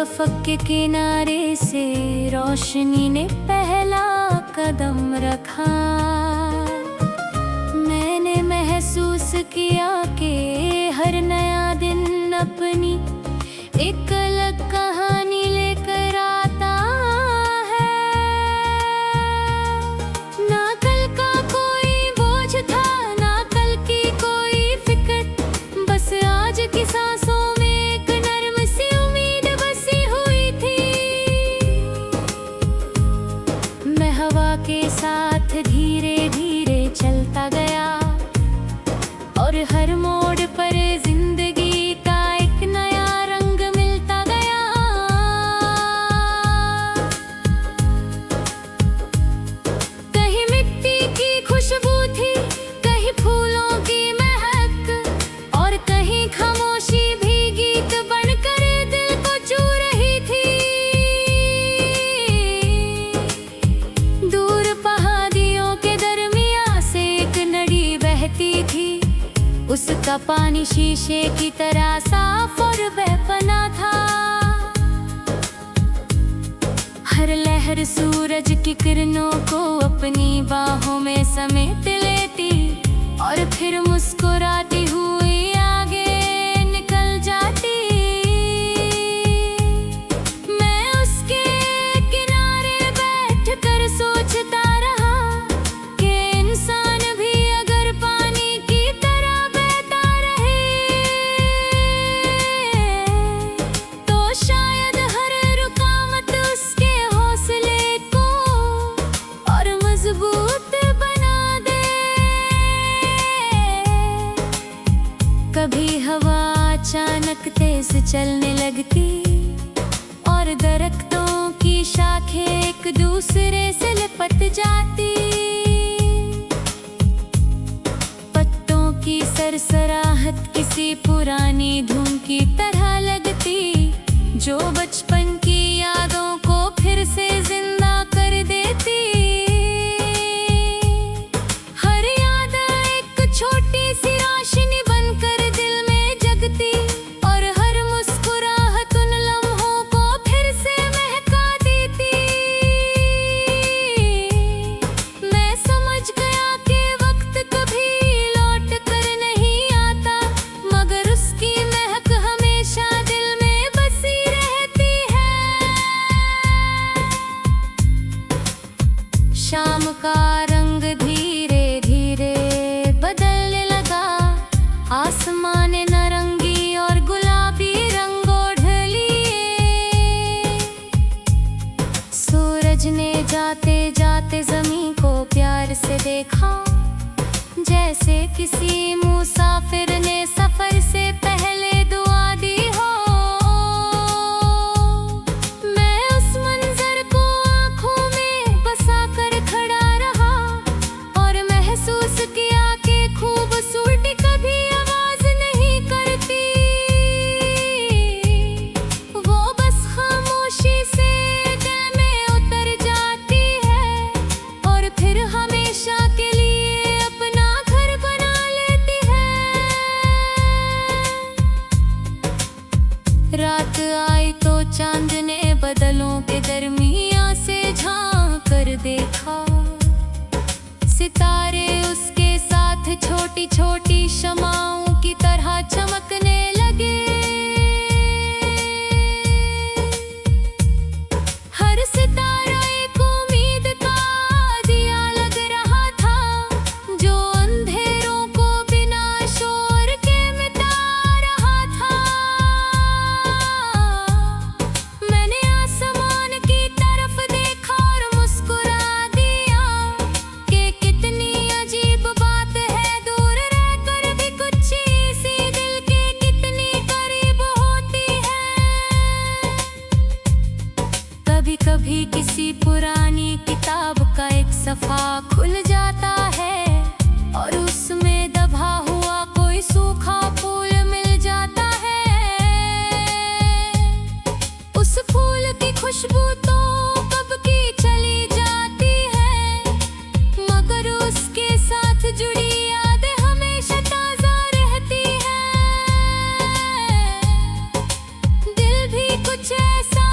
आफक के किनारे से रोशनी ने पहला कदम रखा। मैंने महसूस किया कि हर नया दिन अपनी एक अलग कहानी लेकर आता है। ना कल का कोई बोझ था, ना कल की कोई फिक्र, बस आज की सांसों में एक नर्म सी उम्मीद बसी हुई थी। मैं हवा के साथ धीरे धीरे चलता गया और हर मोड़ पर जिंदगी का एक नया रंग मिलता गया। कहीं मिट्टी की खुशबू थी, कहीं फूलों की महक, और कहीं खामोशी भी गीत बनकर दिल को छू रही थी। दूर पहाड़ियों के दरमियां से एक नदी बहती थी। उसका पानी शीशे की तरह साफ और बेपना था। हर लहर सूरज की किरणों को अपनी बाहों में समेट लेती और फिर मुस्कुराती हुई आगे निकल जाती। मैं उसके किनारे बैठकर सोचता रहा कि इंसान भी अगर पानी की तरह बहता रहे तो शायद हर रुकावट उसके हौसले को और मजबूत बना दे। कभी हवा अचानक तेज चलने लगती और दरख्तों की शाखें एक दूसरे से लिपट जाती। पत्तों की सरसराहट किसी पुरानी धुन की तरह लगती जो बचपन की यादों को फिर से जिंदा कर देती। हर याद एक छोटी सी रोशनी बनकर दिल में जगती और हर मुस्कुराहट उन लम्हों को फिर से महका देती। मैं समझ गया कि वक्त कभी लौट कर नहीं आता, मगर उसकी महक हमेशा दिल में बसी रहती है। शाम का रंग धीरे धीरे बदलने लगा। आसमान ने नारंगी और गुलाबी रंग ओढ़ लिए। सूरज ने जाते जाते जमीन को प्यार से देखा, जैसे किसी मुसाफिर ने सफर से पहले दुआ दी हो। मैं उस मंजर को आंखों में बसा कर खड़ा रहा और महसूस किया कि खूबसूरती कभी आवाज नहीं करती, वो बस खामोशी से दिल में उतर जाती है और फिर हमेशा के लिए अपना घर बना लेती है। रात आई तो चांद ने बदलों के दरमियां से झांक कर देखा। सितारे उसके साथ छोटी छोटी शमाओं की तरह चमकने लगे। हर सितारा एक उम्मीद का दिया लग रहा था जो अंधेरों को बिना शोर के मिटा रहा था। मैंने आसमान की तरफ देखा और मुस्कुरा दिया कि कितनी अजीब बात है, दूर रहकर भी कुछ सी दिल के कितनी करीब होती है। कभी कभी किसी पुरानी किताब का एक सफ़ा खुल जाता है और उसमें दबा हुआ कोई सूखा फूल मिल जाता है। उस फूल की खुशबू तो कब की चली जाती है, मगर उसके साथ जुड़ी यादें हमेशा ताजा रहती है। दिल भी कुछ ऐसा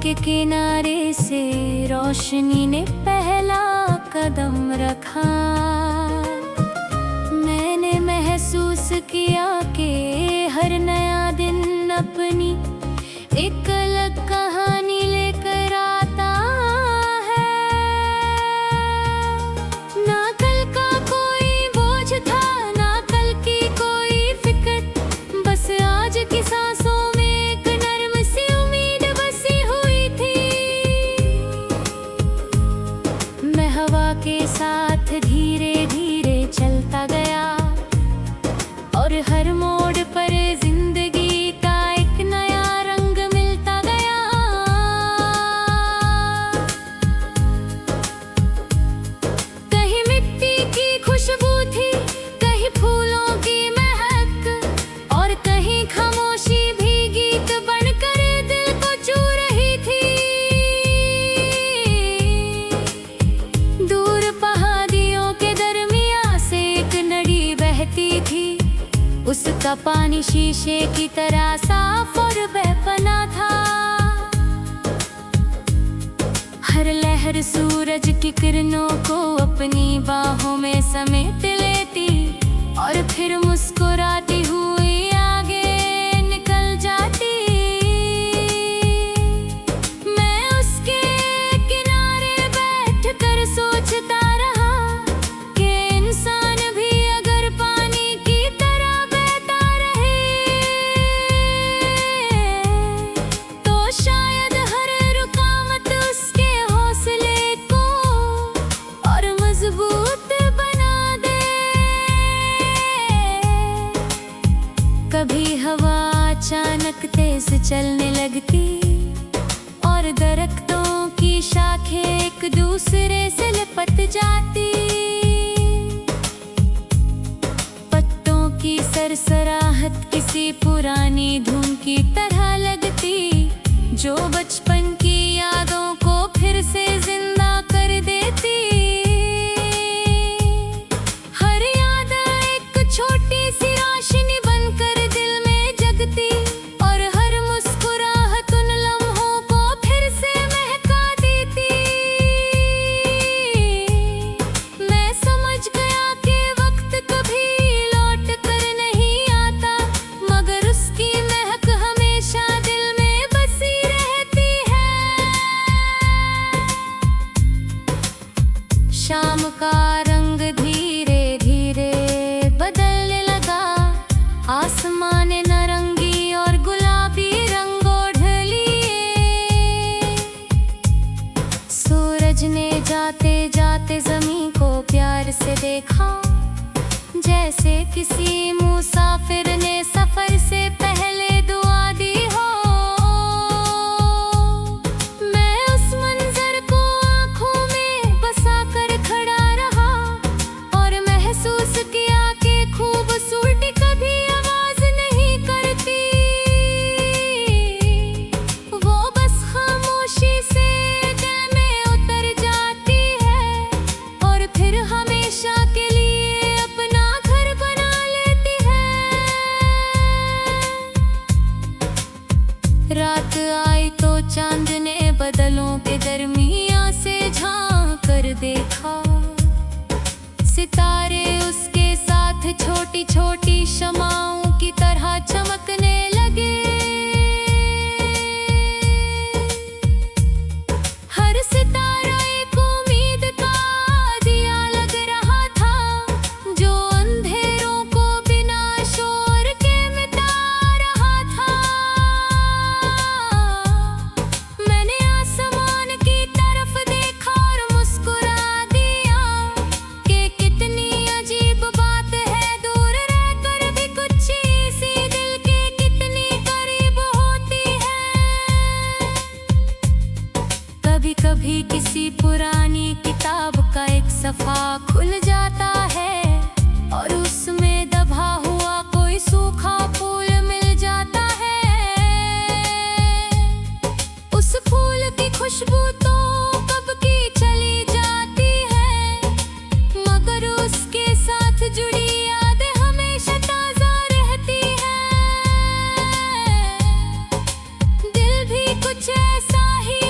के किनारे से रोशनी ने पहला कदम रखा। मैंने महसूस किया कि हर नया दिन अपनी एक अलग कहानी लेकर आता है। ना कल का कोई बोझ था, ना कल की कोई फिक्र, बस आज की सांसों में एक नर्म सी उम्मीद बसी हुई थी। मैं हवा के साथ धीरे धीरे चलता गया और हर मोड़ पर जिंदगी का एक नया रंग मिलता गया। कहीं मिट्टी की खुशबू थी, कहीं फूलों की महक, और कहीं खामोशी भी गीत बनकर दिल को छू रही थी। दूर पहाड़ियों के दरमियां से एक नदी बहती थी। उसका पानी शीशे की तरह साफ और बेपना था। हर लहर सूरज की किरणों को अपनी बाहों में समेट लेती और फिर मुस्कुराती हुई आगे निकल जाती। मैं उसके किनारे बैठकर सोचता रहा कि इंसान भी अगर पानी की तरह बहता रहे तो शायद हर रुकावट उसके हौसले को और मजबूत बना दे। कभी हवा अचानक तेज चलने लगती और दरख्तों की शाखें एक दूसरे से लिपट जाती। पत्तों की सरसराहट किसी पुरानी धुन की तरह लगती जो बचपन की यादों को फिर से जिंदा कर देती। हर याद एक छोटी सी रोशनी बनकर दिल में जगती और हर मुस्कुराहट उन लम्हों को फिर से महका देती। मैं समझ गया कि वक्त कभी लौट कर नहीं आता, मगर उसकी महक हमेशा दिल में बसी रहती है। शाम का रंग धीरे धीरे बदलने लगा। आसमान नारंगी और गुलाबी रंग ओढ़ लिए। सूरज ने जाते जाते जमीन को प्यार से देखा, जैसे किसी मुसाफिर ने सफर से पहले दुआ दी हो। मैं उस मंजर को आंखों में बसा कर खड़ा रहा और महसूस किया कि खूबसूरती कभी आवाज नहीं करती, वो बस खामोशी से दिल में उतर जाती है और फिर हमेशा के लिए अपना घर बना लेती है। रात आई तो चांद ने बदलों के दरमियां से झांक कर देखा। सितारे उसके साथ छोटी छोटी शमाओं की तरह चमकने लगे। हर सितारा एक उम्मीद का दिया लग रहा था जो अंधेरों को बिना शोर के मिटा रहा था। मैंने आसमान की तरफ देखा और मुस्कुरा दिया कि कितनी अजीब बात है, दूर रहकर भी कुछ सी दिल के कितनी करीब होती है। कभी कभी किसी पुरानी किताब का एक सफ़ा खुल जाता है और उसमें दबा हुआ कोई सूखा फूल मिल जाता है। उस फूल की खुशबू तो कब की चली जाती है, मगर उसके साथ जुड़ी यादें हमेशा ताजा रहती है। दिल भी कुछ ऐसा ही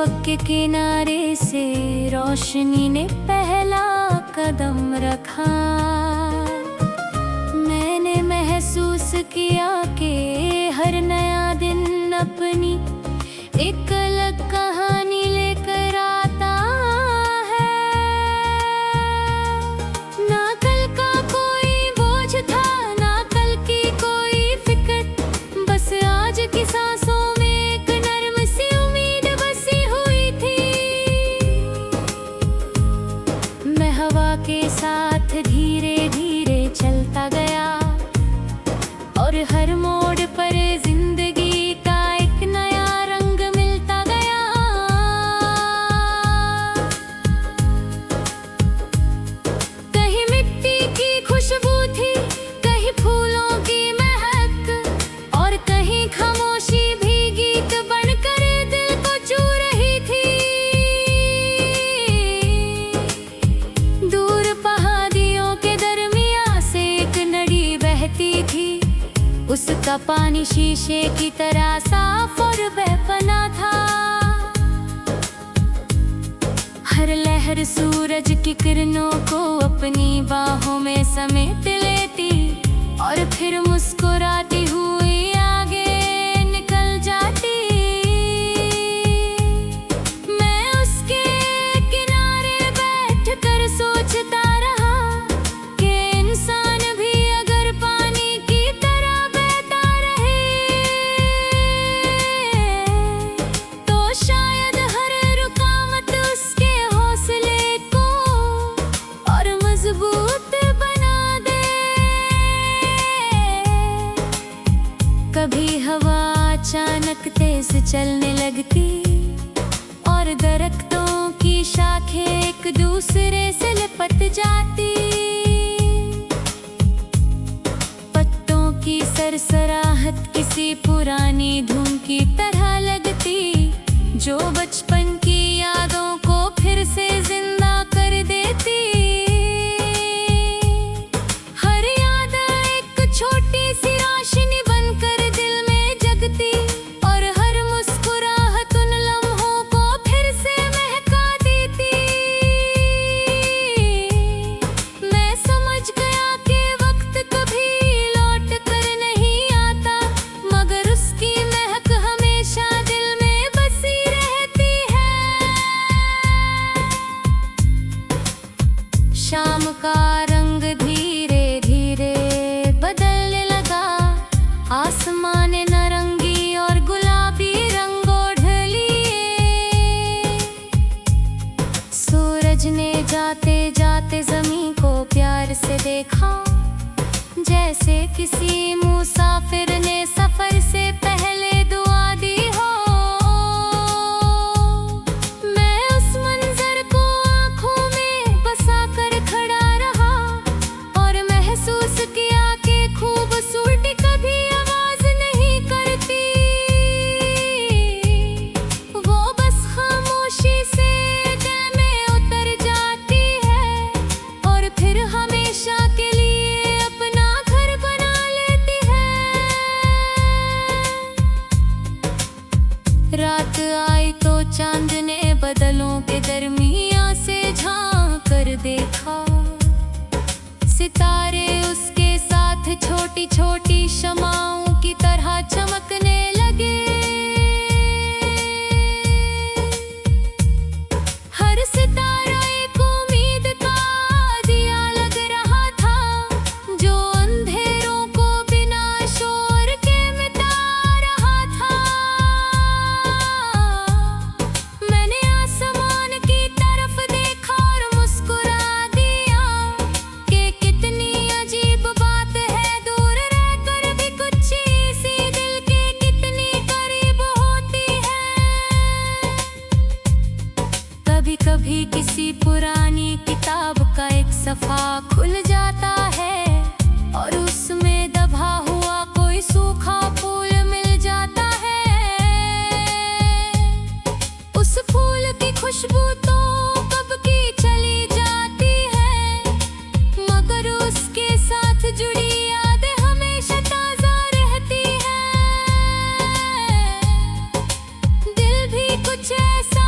उफ़क़ के किनारे से रोशनी ने पहला कदम रखा। मैंने महसूस किया कि हर नया दिन अपनी एक अलग कहानी लेकर आता है। ना कल का कोई बोझ था, ना कल की कोई फिक्र, बस आज की सांसों में एक नर्म सी उम्मीद बसी हुई थी। मैं हवा के साथ धीरे धीरे चलता गया और हर मोड़ पर जिंदगी का एक नया रंग मिलता गया। कहीं मिट्टी की खुशबू थी, कहीं फूलों की महक, और कहीं खामोशी भी गीत बनकर दिल को छू रही थी। दूर पहाड़ियों के दरमियां से एक नदी बहती थी। उसका पानी शीशे की तरह साफ और बेपना था। हर लहर सूरज की किरणों को अपनी बाहों में समेट लेती और फिर मुस्कुराती हुई आगे निकल जाती। मैं उसके किनारे बैठकर सोचता रहा कि इंसान भी अगर पानी की तरह बहता रहे तो शायद हर रुकावट उसके हौसले को और मजबूत बना दे। कभी हवा अचानक तेज चलने लगती और दरख्तों की शाखें एक दूसरे से लिपट जाती। पत्तों की सरसराहट किसी पुरानी धुन की तरह लगती जो बचपन की यादों को फिर से जिंदा कर देती। हर याद एक छोटी सी रोशनी बनकर दिल में जगती और हर मुस्कुराहट उन लम्हों को फिर से महका देती। मैं समझ गया कि वक्त कभी लौट कर नहीं आता, मगर उसकी महक हमेशा दिल में बसी रहती है। शाम का रंग धीरे धीरे बदलने लगा। आसमान नारंगी और गुलाबी रंग ओढ़ लिए। सूरज ने जाते जाते जमीन को प्यार से देखा, जैसे किसी मुसाफिर ने सफर से पहले दुआ दी हो। मैं उस मंजर को आंखों में बसा कर खड़ा रहा और महसूस किया कि खूबसूरती कभी आवाज नहीं करती, वो बस खामोशी से दिल में उतर जाती है और फिर हमेशा के लिए अपना घर बना लेती है। रात आई तो चांद ने बदलों के दरमियां से झांक कर देखा। सितारे उसके साथ छोटी छोटी शमाओं की तरह चमकने लगे। हर सितारा एक उम्मीद का दिया लग रहा था जो अंधेरों को बिना शोर के मिटा रहा था। मैंने आसमान की तरफ देखा और मुस्कुरा दिया कि कितनी अजीब बात है, दूर रहकर भी कुछ सी दिल के कितनी करीब होती है। कभी कभी किसी पुरानी किताब का एक सफ़ा खुल जाता है और उसमें दबा हुआ कोई सूखा फूल मिल जाता है। उस फूल की खुशबू तो कब की चली जाती है, मगर उसके साथ जुड़ी यादें हमेशा ताजा रहती है। दिल भी कुछ ऐसा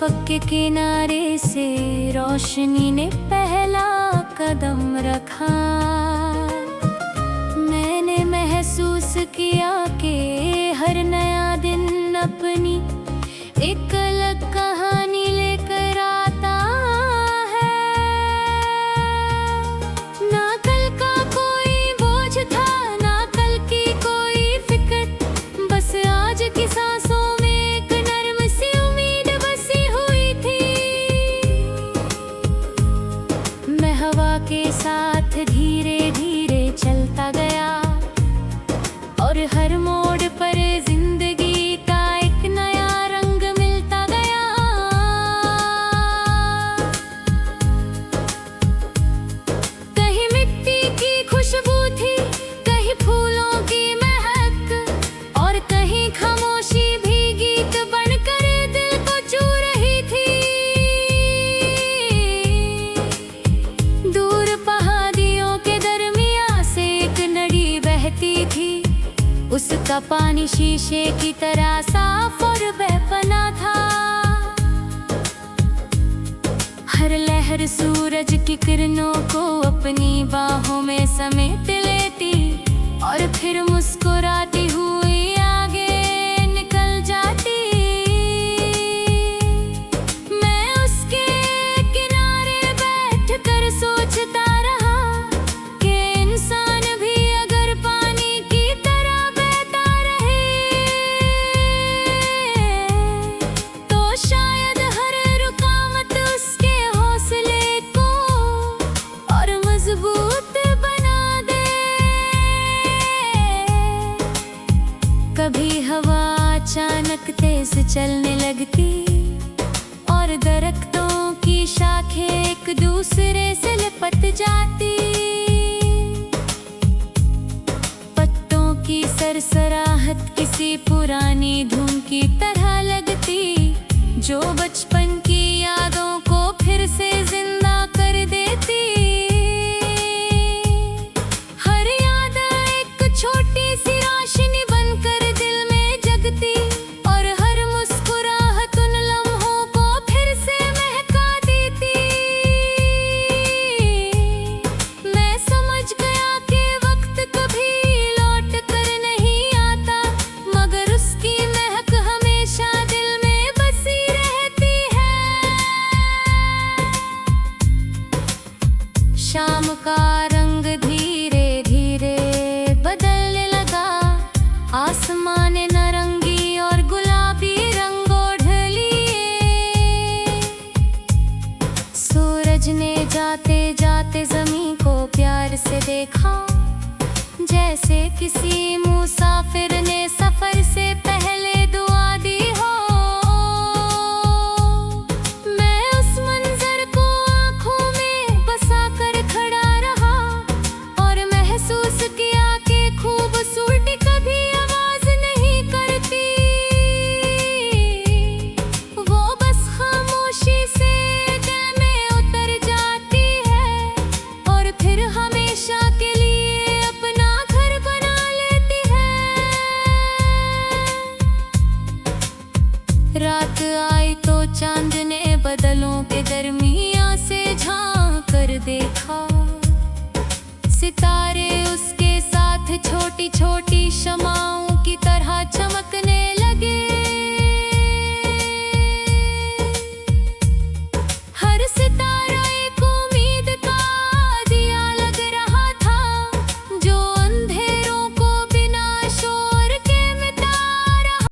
उफ़क़ के किनारे से रोशनी ने पहला कदम रखा। मैंने महसूस किया कि हर नया दिन अपनी एक अलग कहानी लेकर आता है। ना कल का कोई बोझ था, ना कल की कोई फिक्र, बस आज की सांसों में एक नर्म सी उम्मीद बसी हुई थी। मैं हवा के साथ धीरे धीरे चलता गया और हर मोड़ पर जिंदगी का एक नया रंग मिलता गया। कहीं मिट्टी की खुशबू थी, कहीं फूलों की महक, और कहीं खामोशी भी गीत बनकर दिल को छू रही थी। दूर पहाड़ियों के दरमियां से एक नदी बहती थी। उसका पानी शीशे की तरह साफ और बेपनाह था। हर लहर सूरज की किरणों को अपनी बाहों में समेट लेती और फिर मुस्कुराती हुई आगे निकल जाती। मैं उसके किनारे बैठकर सोचता रहा कि इंसान भी अगर पानी की तरह बहता रहे तो शायद हर रुकावट उसके हौसले को और मजबूत बना दे। कभी हवा अचानक तेज चलने लगती और दरख्तों की शाखें एक दूसरे से लिपट जाती। पत्तों की सरसराहट किसी पुरानी धुन की तरह लगती जो बचपन की यादों को फिर से जिंदा कर देती। हर याद एक छोटी सी रोशनी बनकर दिल में जगती और हर मुस्कुराहट उन लम्हों को फिर से महका देती। मैं समझ गया कि वक्त कभी लौट कर नहीं आता, मगर उसकी महक हमेशा दिल में बसी रहती है। शाम का रंग धीरे धीरे बदलने लगा। आसमान नारंगी और गुलाबी रंग ओढ़ लिए। सूरज ने जाते जाते जमीन को प्यार से देखा, जैसे किसी मुसाफिर ने सफर से पहले दुआ दी हो। मैं उस मंजर को आंखों में बसा कर खड़ा रहा और महसूस किया कि खूबसूरती कभी आवाज नहीं करती, वो बस खामोशी से दिल में उतर जाती है और फिर हमेशा के लिए अपना घर बना लेती है। रात आई तो चांद ने बदलों के दरमियां से झांक कर देखा। सितारे उसके साथ छोटी छोटी शमाओं